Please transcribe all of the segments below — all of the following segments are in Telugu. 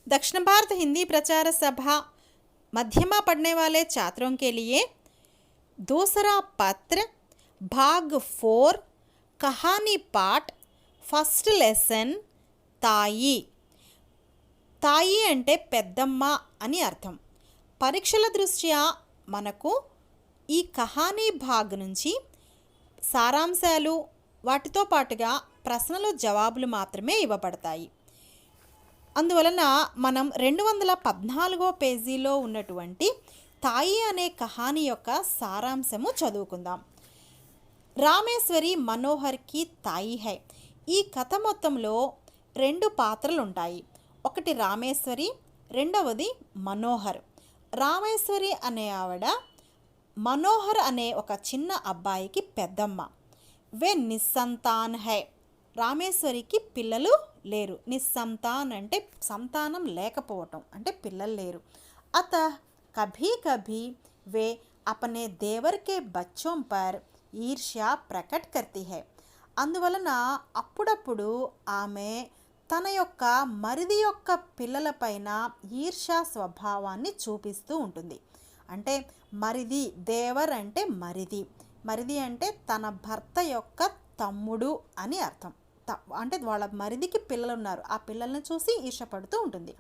दक्षिण भारत हिंदी प्रचार सभा मध्यमा पढ़ने वाले छात्रों के लिए दूसरा पत्र भाग 4 कहानी पाठ फर्स्ट लेसन తాయి. తాయి అంటే పెద్దమ్మ అని అర్థం. పరీక్షల దృష్ట్యా మనకు ఈ కహానీ భాగ్ నుంచి సారాంశాలు వాటితో పాటుగా ప్రశ్నలు జవాబులు మాత్రమే ఇవ్వబడతాయి. అందువలన మనం 214వ పేజీలో ఉన్నటువంటి తాయి అనే కహానీ యొక్క సారాంశము చదువుకుందాం. రామేశ్వరి మనోహర్కి తాయి హై. ఈ కథ మొత్తంలో 2 పాత్రలు ఉంటాయి. ఒకటి రామేశ్వరి, రెండవది మనోహర్. రామేశ్వరి అనే ఆవిడ మనోహర్ అనే ఒక చిన్న అబ్బాయికి పెద్దమ్మ. వే నిస్సంతాన్ హై. రామేశ్వరికి పిల్లలు లేరు. నిస్సంతాన్ అంటే సంతానం లేకపోవటం అంటే పిల్లలు లేరు. అత కభీ కభీ వే అపనే దేవర్ కే బచ్చోం పర్ ఈర్ష్య ప్రకట్ కర్తీ హై. అందువలన అప్పుడప్పుడు ఆమె తన యొక్క మరిది యొక్క పిల్లలపైన ఈర్ష్యా స్వభావాన్ని చూపిస్తూ ఉంటుంది. అంటే మరిది, దేవర్ అంటే మరిది, మరిది అంటే తన భర్త యొక్క తమ్ముడు అని అర్థం. అంటే వాళ్ళ మరిదికి పిల్లలు ఉన్నారు, ఆ పిల్లల్ని చూసి ఈర్ష్యపడుతూ ఉంటుంది.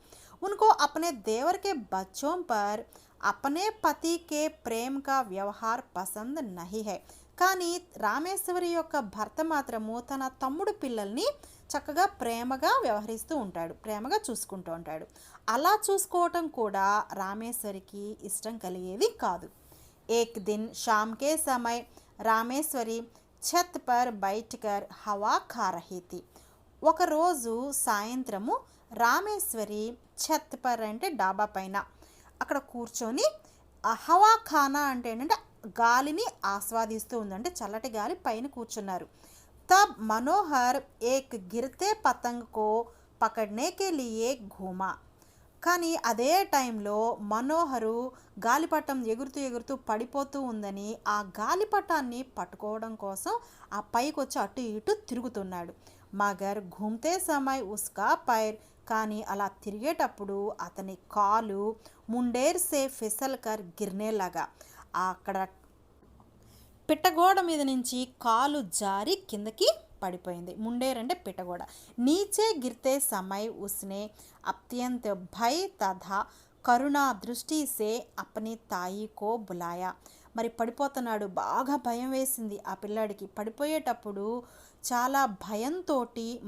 ఉनको अपने देवर के बच्चों पर अपने पति के प्रेम का व्यवहार पसंद नहीं है. కానీ రామేశ్వరి యొక్క భర్త మాత్రము తన తమ్ముడు పిల్లల్ని చక్కగా ప్రేమగా వ్యవహరిస్తూ ఉంటాడు, ప్రేమగా చూసుకుంటూ ఉంటాడు. అలా చూసుకోవటం కూడా రామేశ్వరికి ఇష్టం కలిగేది కాదు. ఏక్ దిన్ షామ్ కే సమయ్ రామేశ్వరి ఛత్ పర్ బైఠకర్ హవా ఖా రహీ థీ. ఒకరోజు సాయంత్రము రామేశ్వరి ఛత్ పర్ అంటే డాబా పైన అక్కడ కూర్చొని హవా ఖానా అంటే ఏంటంటే గాలిని ఆస్వాదిస్తూ ఉందంటే చల్లటి గాలి పైన కూర్చున్నారు. तब मनोहर एक गिरते पतंग को पकड़ने के लिए घूमा. కానీ అదే టైంలో మనోహరు గాలిపటం ఎగురుతూ ఎగురుతూ పడిపోతూ ఉందని ఆ గాలిపటాన్ని పట్టుకోవడం కోసం ఆ పైకి వచ్చి అటు ఇటు తిరుగుతున్నాడు. మగర్ ఘూమ్తే సమయ్ ఉస్కా పైర్. కానీ అలా తిరిగేటప్పుడు అతని కాలు ముండేర్ సే ఫిసల్ కర్ గిర్నేలాగా అక్కడ పిట్టగోడ మీద నుంచి కాలు జారి కిందకి పడిపోయింది. ముండేర్ అంటే పిట్టగోడ. నీచే గిర్తే సమయ్ ఉస్నే అత్యంత భయ్ తథా కరుణా దృష్టి సే అప్ని తాయి కో బులాయా. మరి పడిపోతున్నాడు, బాగా భయం వేసింది ఆ పిల్లాడికి. పడిపోయేటప్పుడు చాలా భయంతో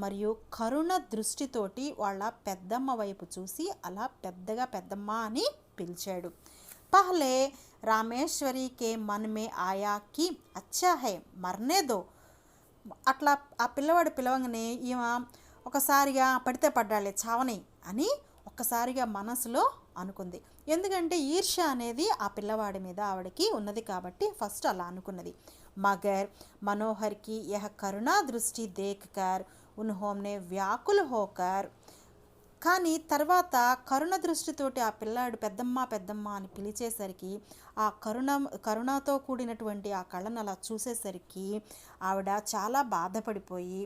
మరియు కరుణ దృష్టితోటి వాళ్ళ పెద్దమ్మ వైపు చూసి అలా పెద్దగా పెద్దమ్మ అని పిలిచాడు. పహలే రామేశ్వరి కే మన్ మే ఆయా కి అచ్చా హై మర్నే దో. అట్లా ఆ పిల్లవాడు పిలవగానే ఈమె ఒకసారిగా పడితే పడ్డాలే చావని అని ఒక్కసారిగా మనసులో అనుకుంది. ఎందుకంటే ఈర్ష్య అనేది ఆ పిల్లవాడి మీద ఆవిడకి ఉన్నది కాబట్టి ఫస్ట్ అలా అనుకున్నది. మగర్ మనోహర్కి యహ కరుణా దృష్టి దేఖ్కర్ ఉన్హోంనే వ్యాకుల్ హోకర్. కానీ తర్వాత కరుణ దృష్టితోటి ఆ పిల్లాడు పెద్దమ్మ పెద్దమ్మ అని పిలిచేసరికి ఆ కరుణతో కూడినటువంటి ఆ కళ్ళను అలా చూసేసరికి ఆవిడ చాలా బాధపడిపోయి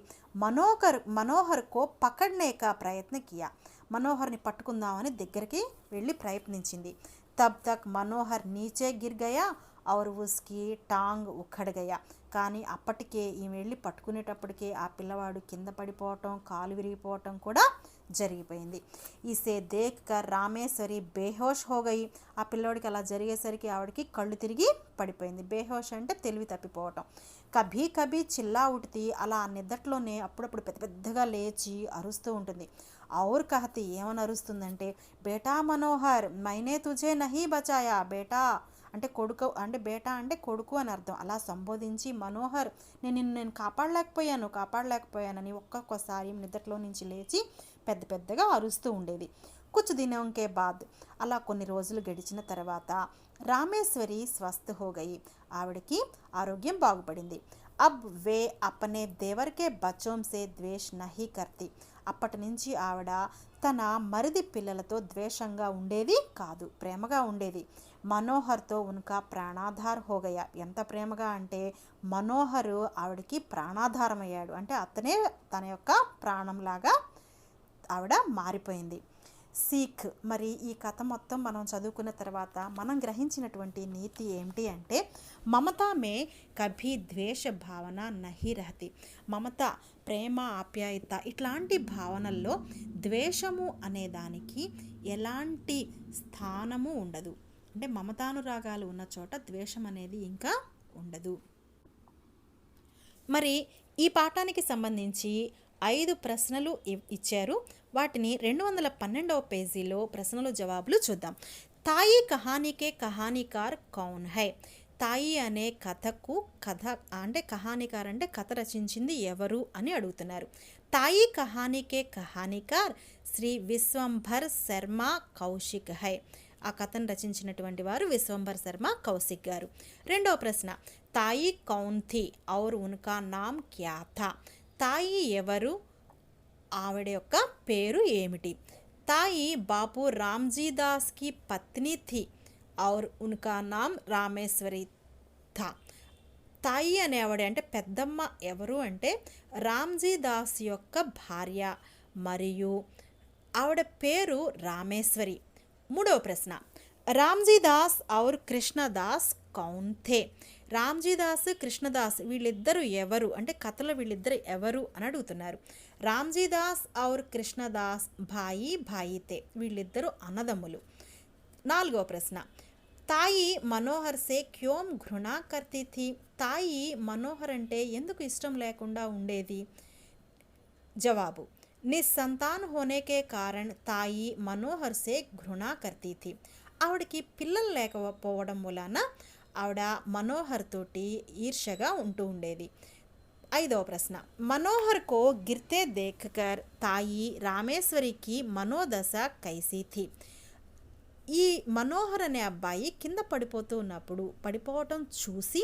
మనోహర్కో పకడ్నేక ప్రయత్న కియా. మనోహర్ని పట్టుకుందామని దగ్గరికి వెళ్ళి ప్రయత్నించింది. తబ్ తక్ మనోహర్ నీచే గిర్ గయా ఔర్ ఉస్కి టాంగ్ ఉఖడ్ గయా. కానీ అప్పటికే ఈమె వెళ్ళి పట్టుకునేటప్పటికే ఆ పిల్లవాడు కింద పడిపోవటం, కాలు విరిగిపోవటం కూడా జరిగిపోయింది. ఈసే దేఖ్ కర్ రామేశ్వరి బేహోష్ హోగయి. ఆ పిల్లోడికి అలా జరిగేసరికి ఆవిడకి కళ్ళు తిరిగి పడిపోయింది. బేహోష్ అంటే తెలివి తప్పిపోవటం. కభీ కభీ చిల్లా ఉఠితి. అలా నిద్దట్లోనే అప్పుడప్పుడు పెద్ద పెద్దగా లేచి అరుస్తూ ఉంటుంది. ఔర్ కహతి ఏమని అరుస్తుందంటే బేటా మనోహర్ మైనే తుజే నహీ బచాయా. బేటా అంటే కొడుకు, అంటే బేటా అంటే కొడుకు అని అర్థం. అలా సంబోధించి మనోహర్ నేను కాపాడలేకపోయానని ఒక్కొక్కసారి నిద్రలో నుంచి లేచి పెద్ద పెద్దగా అరుస్తూ ఉండేది. కుచ్ దినోం కే బాద్. అలా కొన్ని రోజులు గడిచిన తర్వాత రామేశ్వరి స్వస్థ హోగయి. ఆవిడకి ఆరోగ్యం బాగుపడింది. అబ్ వే అపనే దేవర్ కే బచ్చోం సే ద్వేష్ నహీ కర్తి. అప్పటి నుంచి ఆవిడ తన మరిది పిల్లలతో ద్వేషంగా ఉండేది కాదు, ప్రేమగా ఉండేది. మనోహర్తో ఉన్కా ప్రాణాధార్ హోగయా. ఎంత ప్రేమగా అంటే మనోహరు ఆవిడకి ప్రాణాధారం అయ్యాడు. అంటే అతనే తన యొక్క ప్రాణంలాగా ఆవిడ మారిపోయింది. సీక్. మరి ఈ కథ మొత్తం మనం చదువుకున్న తర్వాత మనం గ్రహించినటువంటి నీతి ఏమిటి అంటే, మమతా మే కభీ ద్వేష భావన నహి రహతి. మమత, ప్రేమ, ఆప్యాయత ఇట్లాంటి భావనల్లో ద్వేషము అనే దానికి ఎలాంటి స్థానము ఉండదు. అంటే మమతానురాగాలు ఉన్న చోట ద్వేషం అనేది ఇంకా ఉండదు. మరి ఈ పాఠానికి సంబంధించి 5 ప్రశ్నలు ఇచ్చారు. వాటిని 212వ పేజీలో ప్రశ్నలు జవాబులు చూద్దాం. తాయి కహానీకే కహానీకార్ కౌన్ హై. తాయి అనే కథ అంటే కహానీకార్ అంటే కథ రచించింది ఎవరు అని అడుగుతున్నారు. తాయి కహానీకే కహానీకార్ శ్రీ విశ్వంభర్ శర్మ కౌశిక్ హై. ఆ కథను రచించినటువంటి వారు విశ్వంభర్ శర్మ కౌశిక్ గారు. రెండవ ప్రశ్న, తాయి కౌన్ థీ ఔర్ ఉన్కా నామ్ క్యా థా. తాయి ఎవరు, ఆవిడ యొక్క పేరు ఏమిటి? తాయి బాపు రామ్జీదాస్ కి పత్ని థీ ఔర్ ఉన్కా నామ్ రామేశ్వరి థా. తాయి అనే ఆవిడ అంటే పెద్దమ్మ ఎవరు అంటే రామ్జీదాస్ యొక్క భార్య మరియు ఆవిడ పేరు రామేశ్వరి. మూడవ ప్రశ్న, రామ్జీదాస్ ఔర్ కృష్ణదాస్ కౌన్ థే. రామ్జీదాస్, కృష్ణదాస్ వీళ్ళిద్దరు ఎవరు అంటే కథలో వీళ్ళిద్దరు ఎవరు అని అడుగుతున్నారు. రామ్జీదాస్ ఔర్ కృష్ణదాస్ భాయి భాయితే, వీళ్ళిద్దరూ అన్నదమ్ములు. నాలుగవ ప్రశ్న, తాయి మనోహర్ సే క్యోం ఘృణా కర్తీ థీ. తాయి మనోహర్ అంటే ఎందుకు ఇష్టం లేకుండా ఉండేది? జవాబు, నిస్సంతాన్ హోనేకే కారణ్ తాయి మనోహర్ సే ఘృణా కర్తీ థీ. ఆవిడకి పిల్లలు లేకపోవడం వలన ఆవిడ మనోహర్ తోటి ఈర్ష్యగా ఉంటూ ఉండేది. ఐదవ ప్రశ్న, మనోహర్ కో గిర్తే దేఖ్కర్ తాయి రామేశ్వరికి మనోదశ కైసీ థీ. ఈ మనోహర్ అనే అబ్బాయి కింద పడిపోవటం చూసి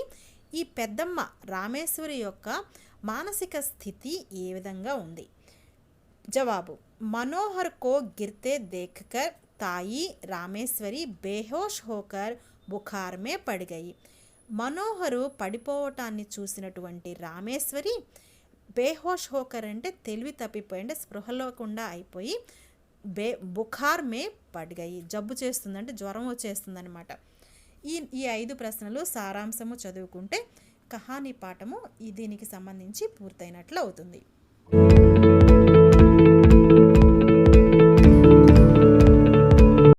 ఈ పెద్దమ్మ రామేశ్వరి యొక్క మానసిక స్థితి ఏ విధంగా ఉంది? జవాబు, మనోహర్ కో గిర్తే దేఖ్కర్ తాయి రామేశ్వరి బేహోష్ హోకర్ బుఖార్ మే పడి గయి. మనోహరు పడిపోవటాన్ని చూసినటువంటి రామేశ్వరి బేహోష్ హోకర్ అంటే తెలివి తప్పిపోయి అంటే స్పృహలోకుండా అయిపోయి బుఖార్ మే పడి గయి, జబ్బు చేస్తుందంటే జ్వరం వచ్చేస్తుందనమాట. ఈ 5 ప్రశ్నలు సారాంశము చదువుకుంటే కహానీ పాఠము దీనికి సంబంధించి పూర్తయినట్లు అవుతుంది.